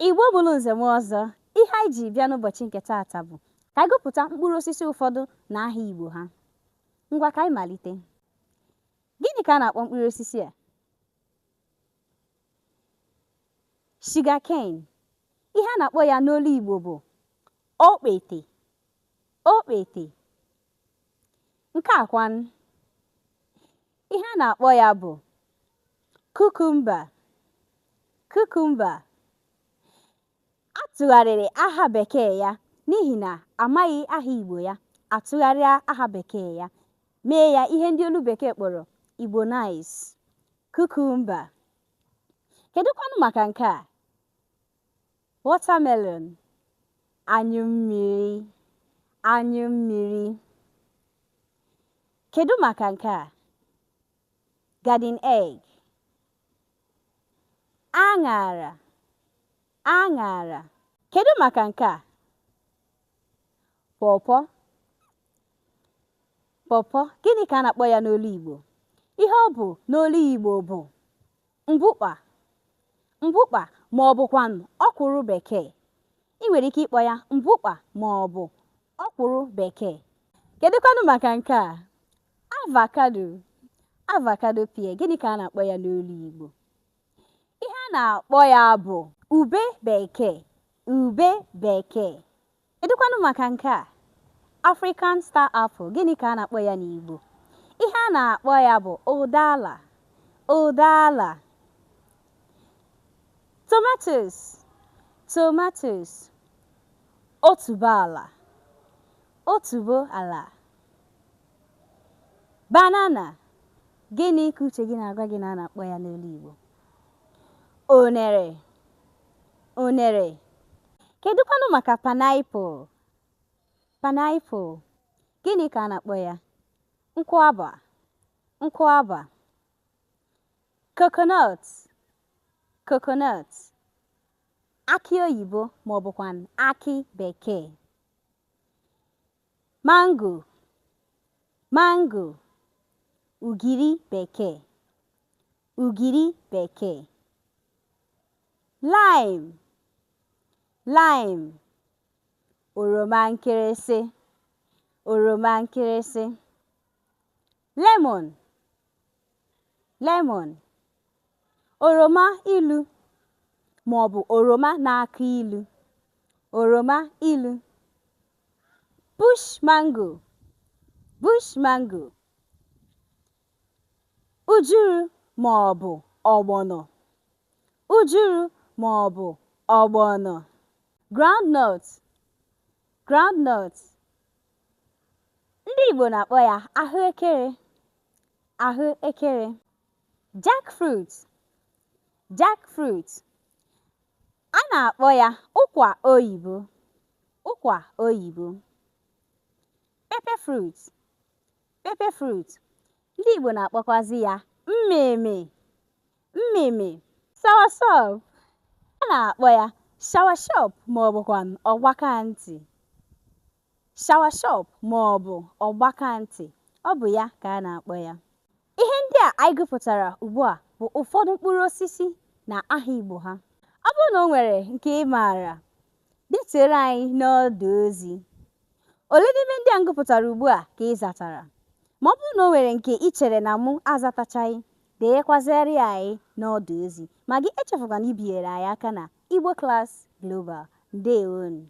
Igbo bụrụ nze m ọzọ, ihe anyị ji bịa n'ụbọchị nke taata bụ ka anyị gụpụta mkpụrụ osisi ụfọdụ na aha Igbo ha. Ngwa ka anyị malite. Gịnị ka a na-akpọ mkpụrụ osisi a? Sugarcane. Ihe a na-akpọ ya n'olu Igbo bụ okpete. Okpete. Nke a kwanụ, ihe a na-akpọ ya bụ cucumber. Cucumber. A tụgharịrị aha bekee ya n'ihi na amaghị aha Igbo ya, atụgharịa aha bekee ya, mee ya ihe ndị olu bekee kpọrọ Igbonize, cucumber. Kedụkwanụ maka nke a? Watermelon, anyụ mmiri, anyụ mmiri. Kedu maka nke a? Garden egg, aṅara, aṅara. Kedu maka nke a? Pawpaw, pawpaw. Gịnị ka a na-akpọ ya n'olu Igbo? Ihe ọ bụ n'olu Igbo bụ mbukpa, mbukpa ma ọ bụkwanụ ọkwụrụ bekee. Ị nwere ike ịkpọ ya mbukpa ma ọ bụ ọkwụrụ bekee. Kedụkwanụ maka nke a? Avocado, avocado pear. Gịnị ka a na-akpọ ya n'olu Igbo? Ihe a na-akpọ ya bụ ube bekee, ube bekee. Kedụkwanụ maka nke a? African star apple. Gịnị ka a na-akpọ ya n'Igbo? Ihe a na-akpọ ya bụ ụdala, ụdala. Tomatoes, tomatoes. Otuboala, otuboala. Banana. Gịnị ka uche gị na-agwa gị na a na-akpọ ya n'olu Igbo? Unere, unere. Kedụkwanụ maka pineapple? Pineapple. Gịnị ka a na-akpọ ya? Nkwụaba, nkwụaba. Coconut, coconut. Akị oyibo ma ọ bụkwa akị bekee. Mango, mango. Ugiri bekee, ugiri bekee. Lime, lime. Oroma nkịrịsị, oroma nkịrịsị. Lemon, lemon. Oroma ilu ma ọ bụ oroma na-akụ ilu, oroma ilu. Bush mango, bush mango. Ujuru ma ọ bụ ọgbọnọ, ujuru ma ọ bụ ọgbọnọ. Groundnut, groundnut. Ndị Igbo na-akpọ ya ahụekere, ahụekere. Jackfruit, jackfruit. A na-akpọ ya ụkwa oyibo, ụkwa oyibo. Pepper fruit, pepper fruit. Ndị Igbo na-akpọkwazi ya mmemme, mmemme. Soursop. A na-akpọ ya soursop ma ọ bụkwa ọgbakantị, soursop ma ọ bụ ọgbakantị. Ọ bụ ya ka a na-akpọ ya. Ihe ndị a anyị gụpụtara ugbu a bụ ụfọdụ mkpụrụ osisi na aha Igbo ha. Ọ bụrụ na o nwere nke ị maara, detere anyị n'ọdụ ozi. Ole n'ime ndị a m gụpụtara ugbu a ka ị zatara? Ma ọ bụrụ na o nwere nke ị chere na mụ azatachaghị, deekwazịrị anyị n'ọdụ ozi. Ma gị echefukwana ibinyere anyị aka na Igbo Class Global. Ndeewonu.